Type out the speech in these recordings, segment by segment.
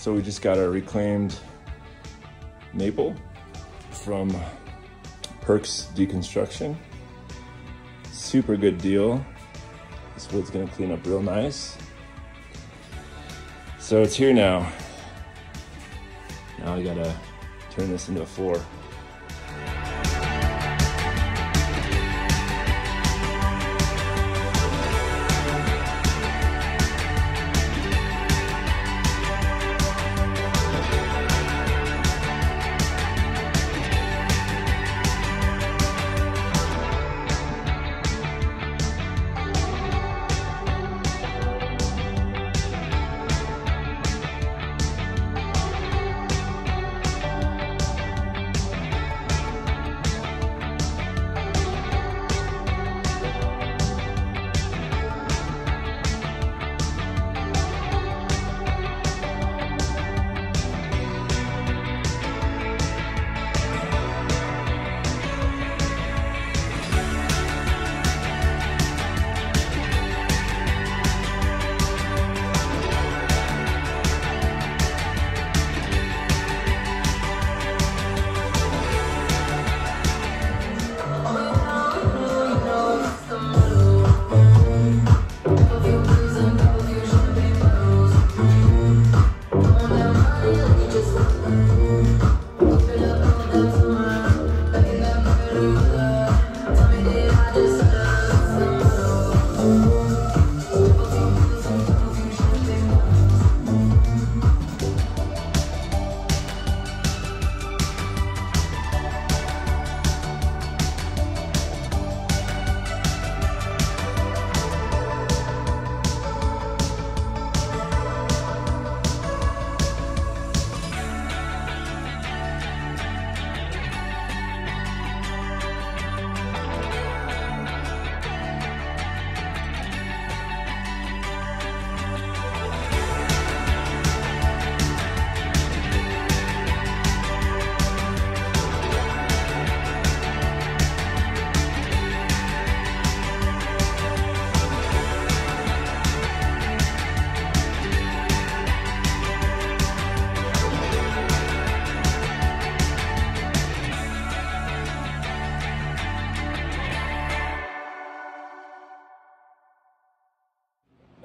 So we just got our reclaimed maple from Perks Deconstruction. Super good deal. This wood's gonna clean up real nice. So it's here now. Now I gotta turn this into a floor.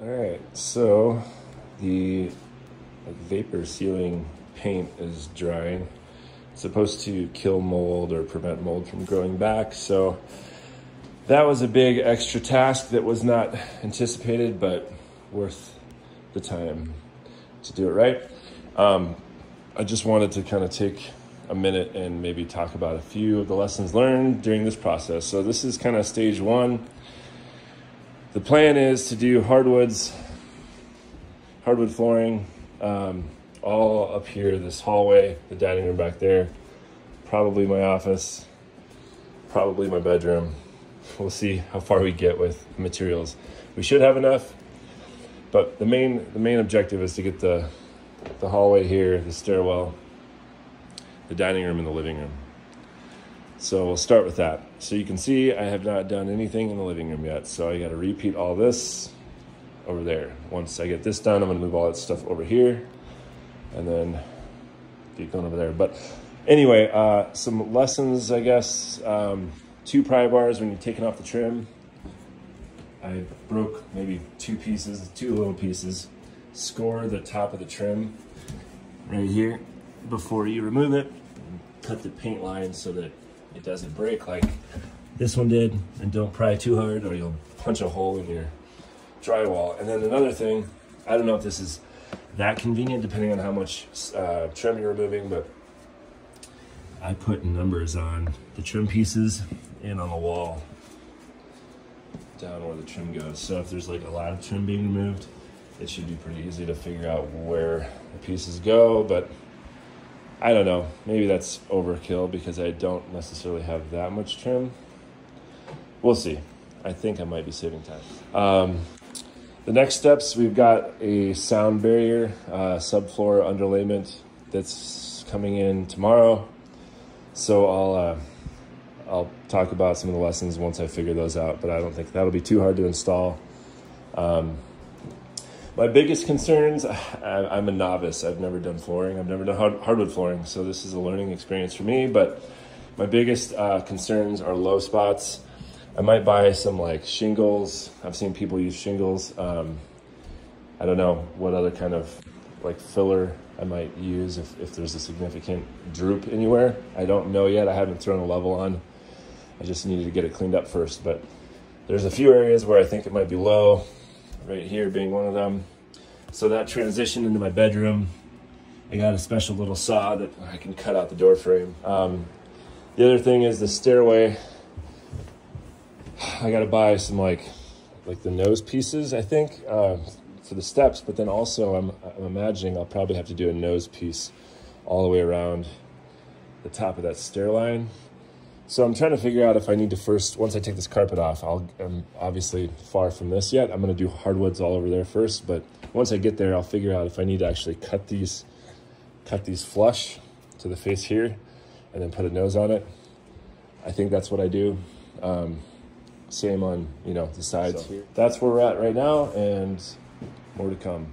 All right, so the vapor sealing paint is drying. It's supposed to kill mold or prevent mold from growing back. So that was a big extra task that was not anticipated, but worth the time to do it right. I just wanted to kind of take a minute and maybe talk about a few of the lessons learned during this process. So this is kind of stage one. The plan is to do hardwood flooring, all up here, this hallway, the dining room back there, probably my office, probably my bedroom. We'll see how far we get with materials. We should have enough, but the main objective is to get the hallway here, the stairwell, the dining room, and the living room. So we'll start with that. So you can see I have not done anything in the living room yet. So I got to repeat all this over there. Once I get this done, I'm going to move all that stuff over here and then get going over there. But anyway, some lessons, I guess. 2 pry bars when you're taking off the trim. I broke maybe 2 little pieces. Score the top of the trim right here before you remove it. Cut the paint line so that it doesn't break like this one did, and don't pry too hard or you'll punch a hole in your drywall. And then another thing, I don't know if this is that convenient depending on how much trim you're removing, but I put numbers on the trim pieces and on the wall down where the trim goes. So if there's like a lot of trim being removed, it should be pretty easy to figure out where the pieces go. But I don't know, maybe that's overkill because I don't necessarily have that much trim. We'll see. I think I might be saving time. The next steps, we've got a sound barrier, subfloor underlayment that's coming in tomorrow. So I'll talk about some of the lessons once I figure those out, but I don't think that'll be too hard to install. My biggest concerns, I'm a novice. I've never done flooring. I've never done hardwood flooring, so this is a learning experience for me, but my biggest concerns are low spots. I might buy some like shingles. I've seen people use shingles. I don't know what other kind of like filler I might use if there's a significant droop anywhere. I don't know yet. I haven't thrown a level on. I just needed to get it cleaned up first, but there's a few areas where I think it might be low, right here being one of them. So that transition into my bedroom, I got a special little saw that I can cut out the door frame. The other thing is the stairway. I gotta buy some like the nose pieces, I think, for the steps, but then also I'm imagining I'll probably have to do a nose piece all the way around the top of that stair line. So I'm trying to figure out if I need to first, once I take this carpet off, I'm obviously far from this yet. I'm gonna do hardwoods all over there first, but once I get there, I'll figure out if I need to actually cut these flush to the face here and then put a nose on it. I think that's what I do. Same on, the sides here. That's where we're at right now, and more to come.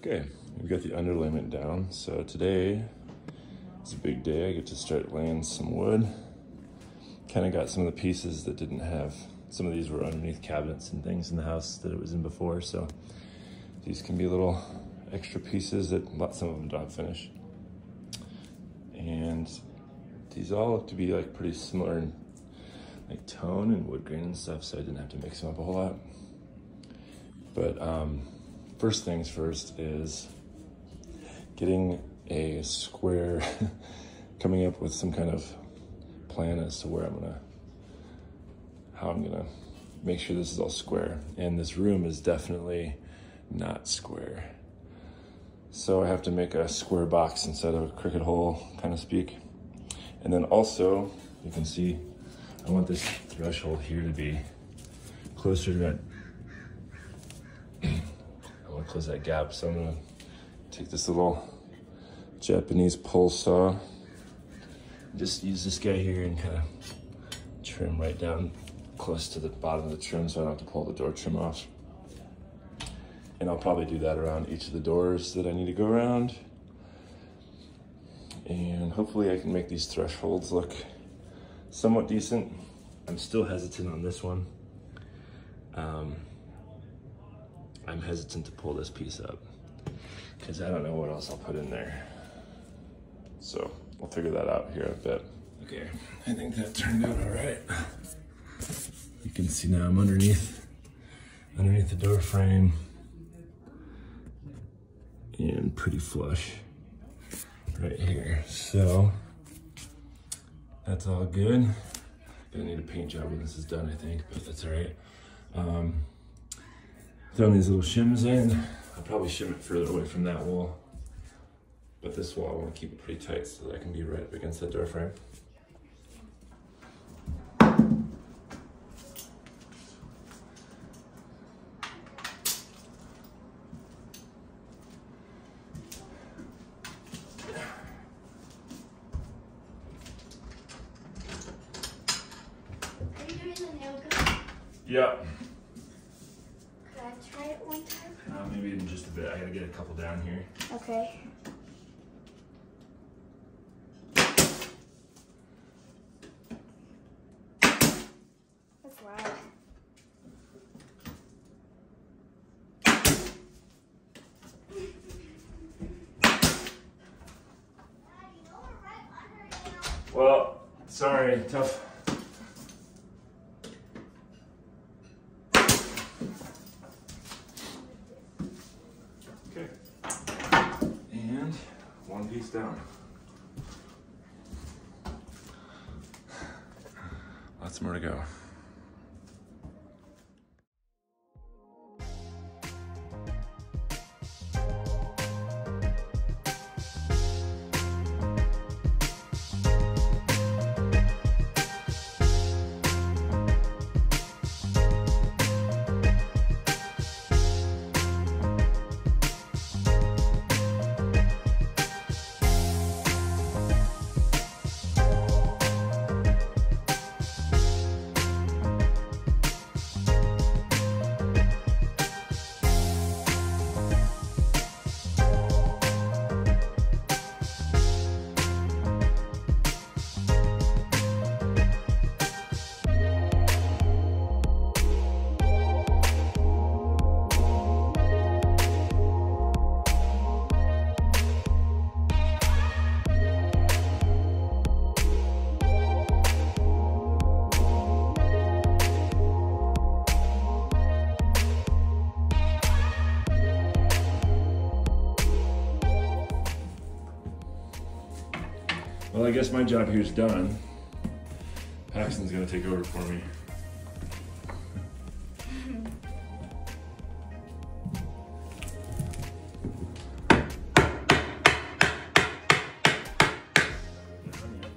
Okay, we've got the underlayment down. So today is a big day. I get to start laying some wood. Kind of got some of the pieces that didn't have, some of these were underneath cabinets and things in the house that it was in before. So these can be little extra pieces that some of them don't finish. And these all look to be like pretty similar in like tone and wood grain and stuff, so I didn't have to mix them up a whole lot. But first things first is getting a square, coming up with some kind of plan as to where how I'm gonna make sure this is all square. And this room is definitely not square. So I have to make a square box instead of a crooked hole, kind of speak. And then also, you can see, I want this threshold here to be closer to that. I want to close that gap, so I'm gonna take this little Japanese pole saw, just use this guy here and kind of trim right down close to the bottom of the trim so I don't have to pull the door trim off. And I'll probably do that around each of the doors that I need to go around. And hopefully I can make these thresholds look somewhat decent. I'm still hesitant on this one. I'm hesitant to pull this piece up because I don't know what else I'll put in there. So we'll figure that out here in a bit. Okay, I think that turned out all right. You can see now I'm underneath the door frame and pretty flush right here. So that's all good. Gonna need a paint job when this is done, I think, but that's all right. Throwing these little shims in. I'll probably shim it further away from that wall. But this wall, I want to keep it pretty tight so that I can be right up against that door frame. Are you doing the nail gun? Yeah. Could I try it one time? Maybe in just a bit. I gotta get a couple down here. Okay. Sorry, tough. Okay. And one piece down. Lots more to go. Well, I guess my job here is done. Paxton's gonna take over for me.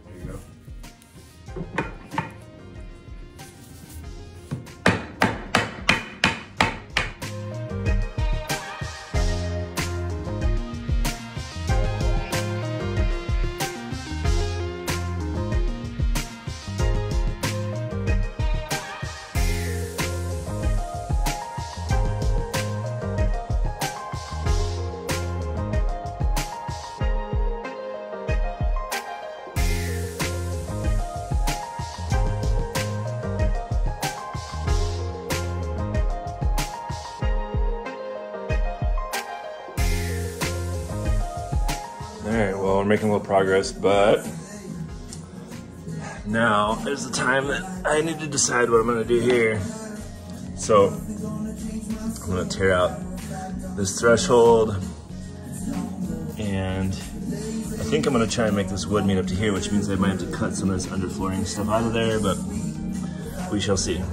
There you go. All right, well, we're making a little progress, but now is the time that I need to decide what I'm gonna do here. So I'm gonna tear out this threshold, and I think I'm gonna try and make this wood meet up to here, which means I might have to cut some of this underflooring stuff out of there, but we shall see.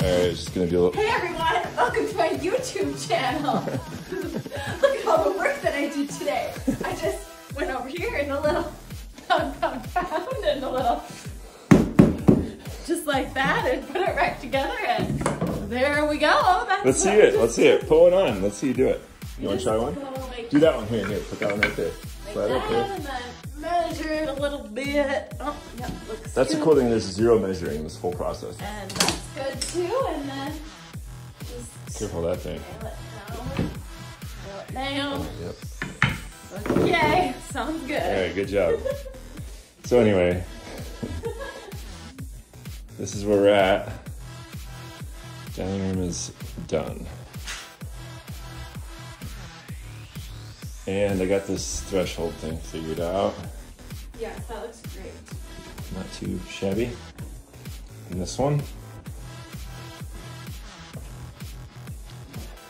It's just gonna be a little... Hey everyone, welcome to my YouTube channel. Look at all the work that I did today. I just went over here and a little pound and a little just like that and put it right together and there we go. Let's see it. Let's see it. Put one on. Let's see you do it. You want to try one? Do that one. Here. Put that one right there. Slide up there. And then measure it a little bit. Oh, yeah, looks That's good. the cool thing. There's zero measuring in this whole process. And that's good too. And then just Careful of that thing. Nail it down. Yep. Okay, sounds good. All right, good job. So anyway, this is where we're at. Dining room is done. And I got this threshold thing figured out. Yes, that looks great. Not too shabby. And this one.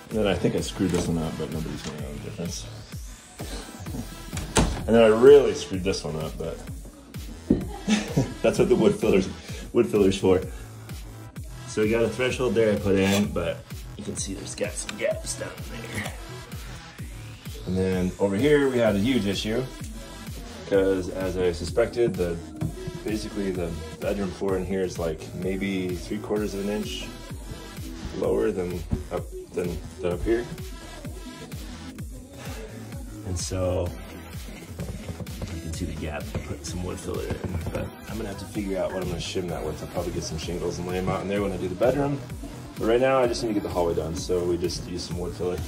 And then I think I screwed this one up, but nobody's gonna know the difference. And then I really screwed this one up, but that's what the wood filler's for. So we got a threshold there I put in, but you can see there's got some gaps down there. And then over here we had a huge issue because, as I suspected, basically the bedroom floor in here is like maybe 3/4 of an inch lower than up here. And so you can see the gap. I put some wood filler in, but I'm gonna have to figure out what I'm gonna shim that with. I'll probably get some shingles and lay them out in there when I do the bedroom. But right now I just need to get the hallway done, so we just use some wood filler.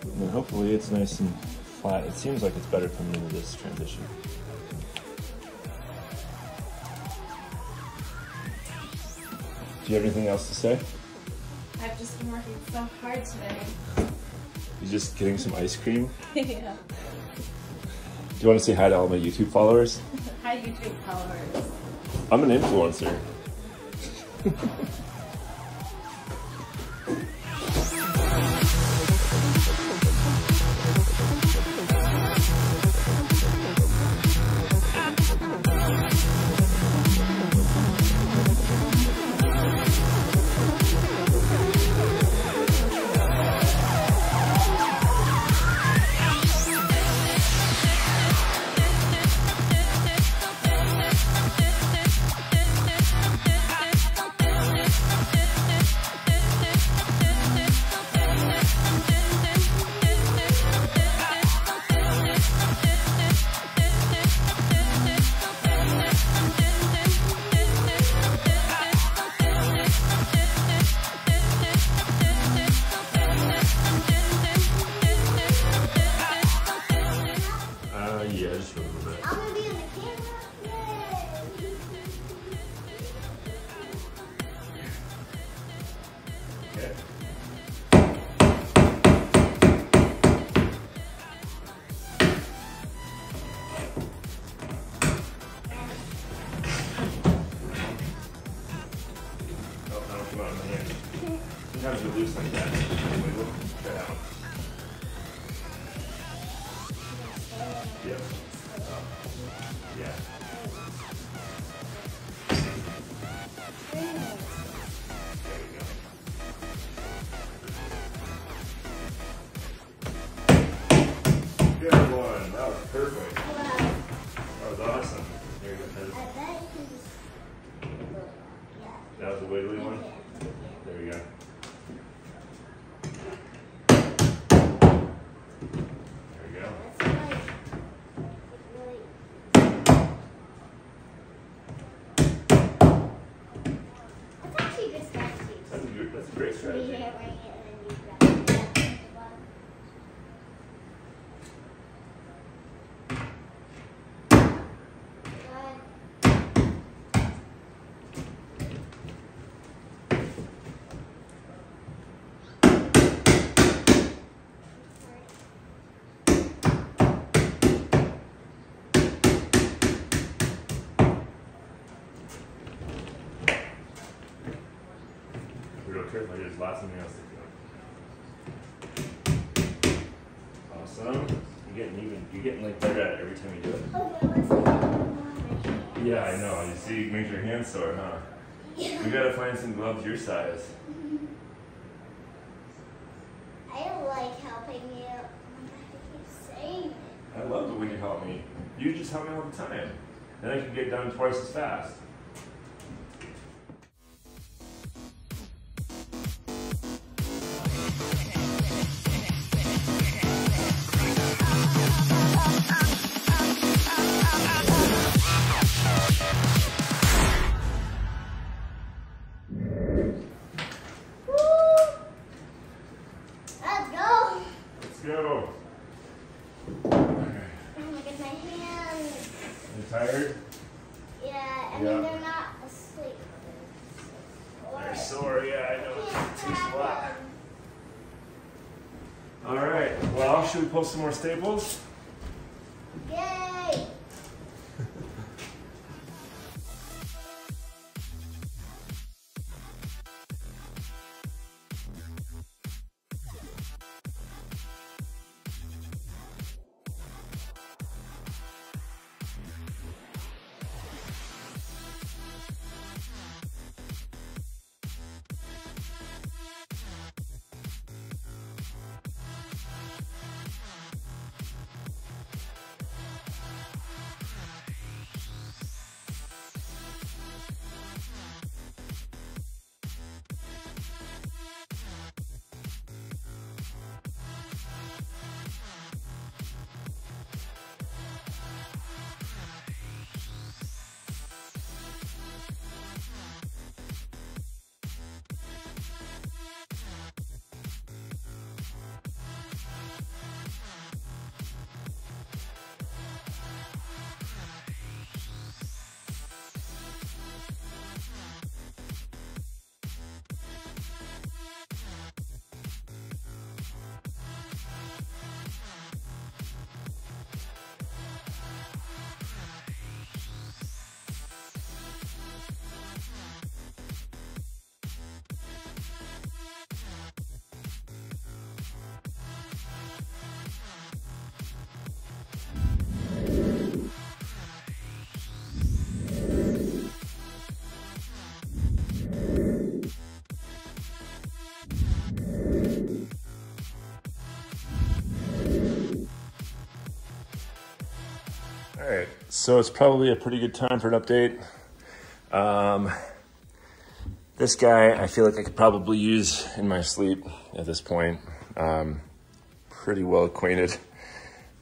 And then hopefully it's nice and flat. It seems like it's better coming into this transition. Do you have anything else to say? I've just been working so hard today. You just getting some ice cream? Yeah. Do you want to say hi to all my YouTube followers? Hi, YouTube followers. I'm an influencer. Yeah, just a little bit. I'm gonna be in the camera. Yay! Okay. Oh, that'll come out in my hand. Sometimes you're loose like that. Wiggle. Try that one. Yep. Yeah. There we go. Good one. That was perfect. Wow. That was awesome. There you go. I bet you can just look. Yeah. That was the wiggly one. There we go. There we go. That's like really. That's actually a good strategy. That's a great strategy. Yeah, right here, and then you grab it. Real careful, there's lots of nails to go. Awesome. You're getting like better at it every time you do it. Okay, let's do one. Yeah, I know. You see, it makes your hands sore, huh? Yeah. We gotta find some gloves your size. I don't like helping you. I keep saying it. I love it when you help me. You just help me all the time. Then I can get done twice as fast. Let's go. Let's go. Oh my god, my hands. You tired? Yeah, and Yeah. then All right, well, should we post some more staples? Yay! All right, so it's probably a pretty good time for an update. This guy, I feel like I could probably use in my sleep at this point. Pretty well acquainted,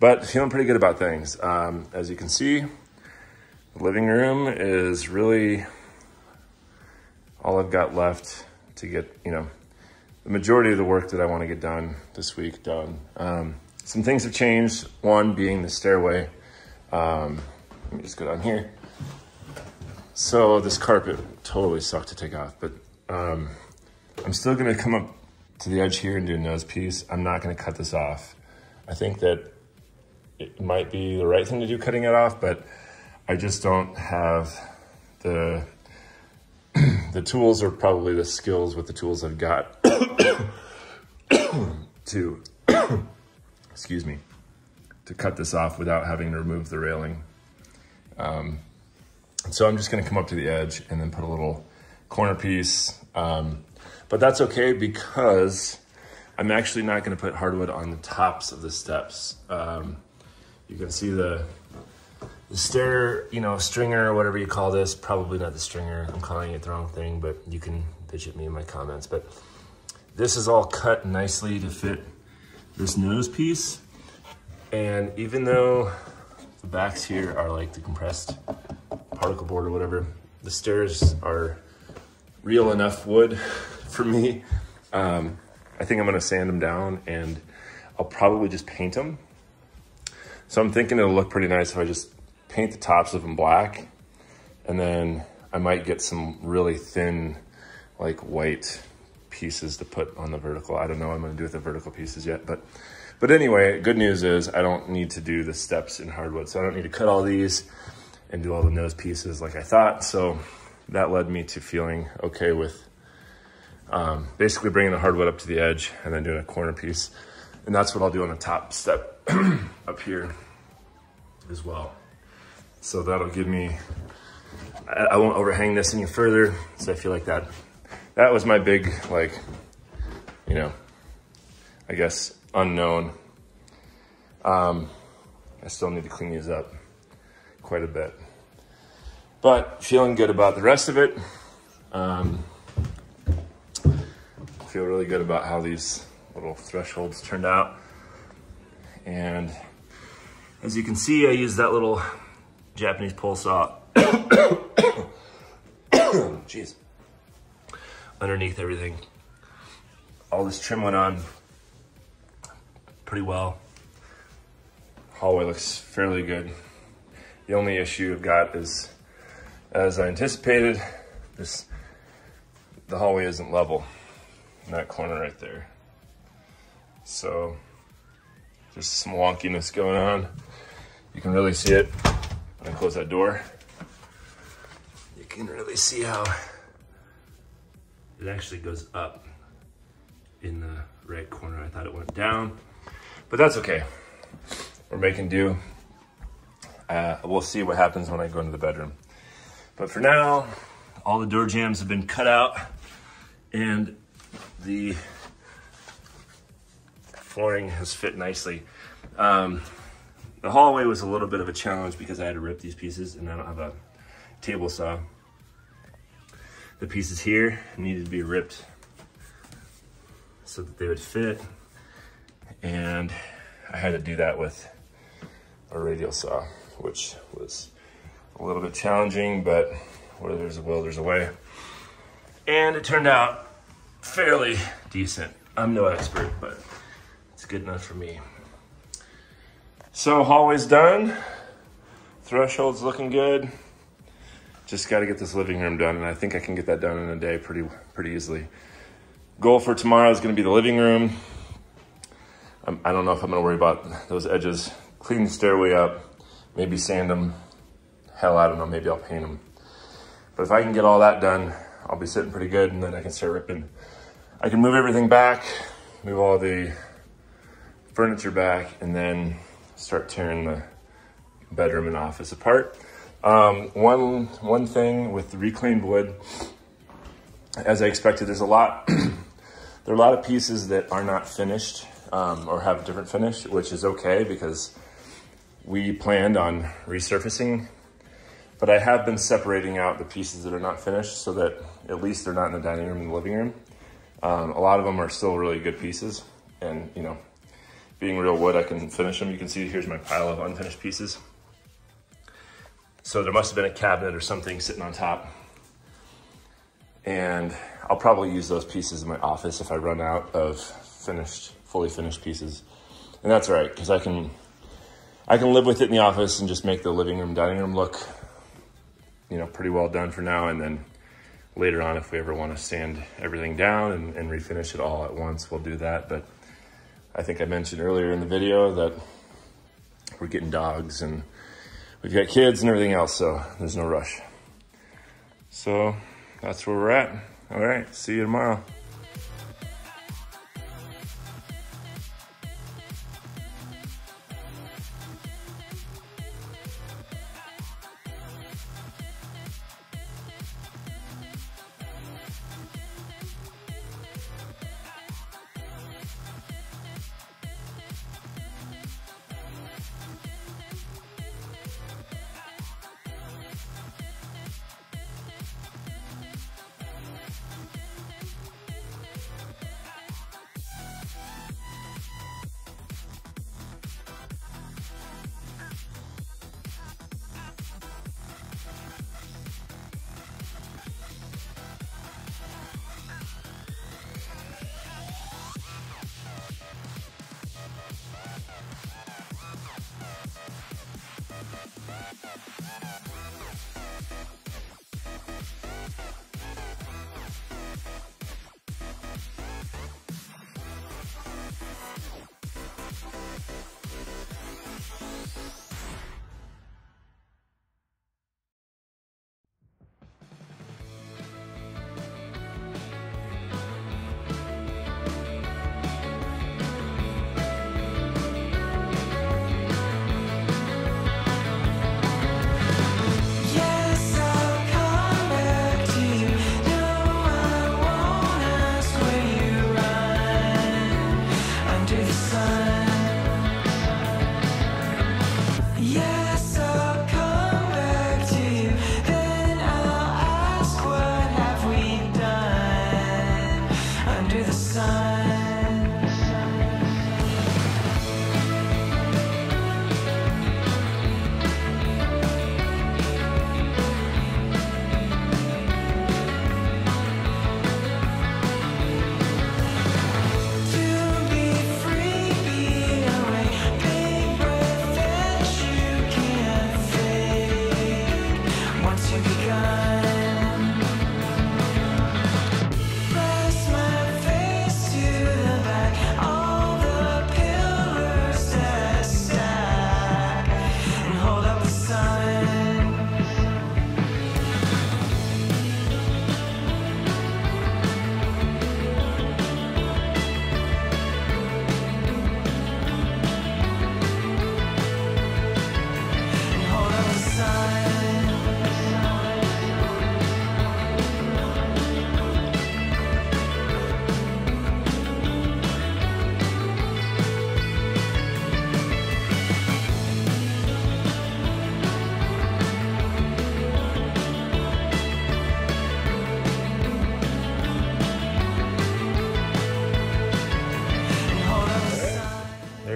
but feeling pretty good about things. As you can see, the living room is really all I've got left to get, the majority of the work that I want to get done this week done. Some things have changed, one being the stairway. Let me just go down here. So this carpet totally sucked to take off, but I'm still gonna come up to the edge here and do a nose piece. I'm not gonna cut this off. I think that it might be the right thing to do cutting it off, but I just don't have the tools, or probably the skills with the tools I've got to, excuse me, to cut this off without having to remove the railing. So I'm just gonna come up to the edge and then put a little corner piece. But that's okay because I'm actually not gonna put hardwood on the tops of the steps. You can see the stair, stringer or whatever you call this, probably not the stringer. I'm calling it the wrong thing, but you can bitch at me in my comments. But this is all cut nicely to fit this nose piece. And even though the backs here are like the compressed particle board or whatever, the stairs are real enough wood for me. I think I'm gonna sand them down and I'll probably just paint them. So I'm thinking it'll look pretty nice if I just paint the tops of them black, and then I might get some really thin, like white pieces to put on the vertical. I don't know what I'm gonna do with the vertical pieces yet, but anyway, good news is I don't need to do the steps in hardwood. So I don't need to cut all these and do all the nose pieces like I thought. So that led me to feeling okay with basically bringing the hardwood up to the edge and then doing a corner piece. And that's what I'll do on the top step up here as well. So that'll give me, I won't overhang this any further. So I feel like that was my big, like, I guess unknown. I still need to clean these up quite a bit, but feeling good about the rest of it. Feel really good about how these little thresholds turned out. And as you can see, I used that little Japanese pole saw jeez, underneath everything. All this trim went on pretty well. Hallway looks fairly good. The only issue I've got is, as I anticipated, the hallway isn't level in that corner right there. So There's some wonkiness going on. You can really see it when I close that door. You can really see how it actually goes up in the right corner. I thought it went down, but that's okay. We're making do. We'll see what happens when I go into the bedroom. But for now, all the door jambs have been cut out and the flooring has fit nicely. The hallway was a little bit of a challenge because I had to rip these pieces and I don't have a table saw. The pieces here needed to be ripped so that they would fit, and I had to do that with a radial saw, which was a little bit challenging, but where there's a will, there's a way. And it turned out fairly decent. I'm no expert, but it's good enough for me. So hallway's done. Threshold's looking good. Just got to get this living room done, and I think I can get that done in a day pretty easily. Goal for tomorrow is going to be the living room. I don't know if I'm going to worry about those edges. Clean the stairway up, maybe sand them. Hell, I don't know, maybe I'll paint them. But if I can get all that done, I'll be sitting pretty good, and then I can start ripping. I can move everything back, move all the furniture back, and then start tearing the bedroom and office apart. One thing with the reclaimed wood, as I expected, there's a lot, there are a lot of pieces that are not finished or have a different finish, which is okay because we planned on resurfacing, but I have been separating out the pieces that are not finished so that at least they're not in the dining room and the living room. A lot of them are still really good pieces, and you know, being real wood, I can finish them. You can see here's my pile of unfinished pieces. So there must have been a cabinet or something sitting on top. And I'll probably use those pieces in my office if I run out of fully finished pieces. And that's all right, because I can live with it in the office and just make the living room, dining room look, you know, pretty well done for now. And then later on, if we ever want to sand everything down and refinish it all at once, we'll do that. But I think I mentioned earlier in the video that we're getting dogs and we've got kids and everything else, so there's no rush. So that's where we're at. All right, see you tomorrow.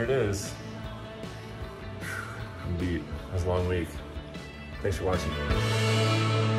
it is. I'm beat. It was a long week. Thanks for watching.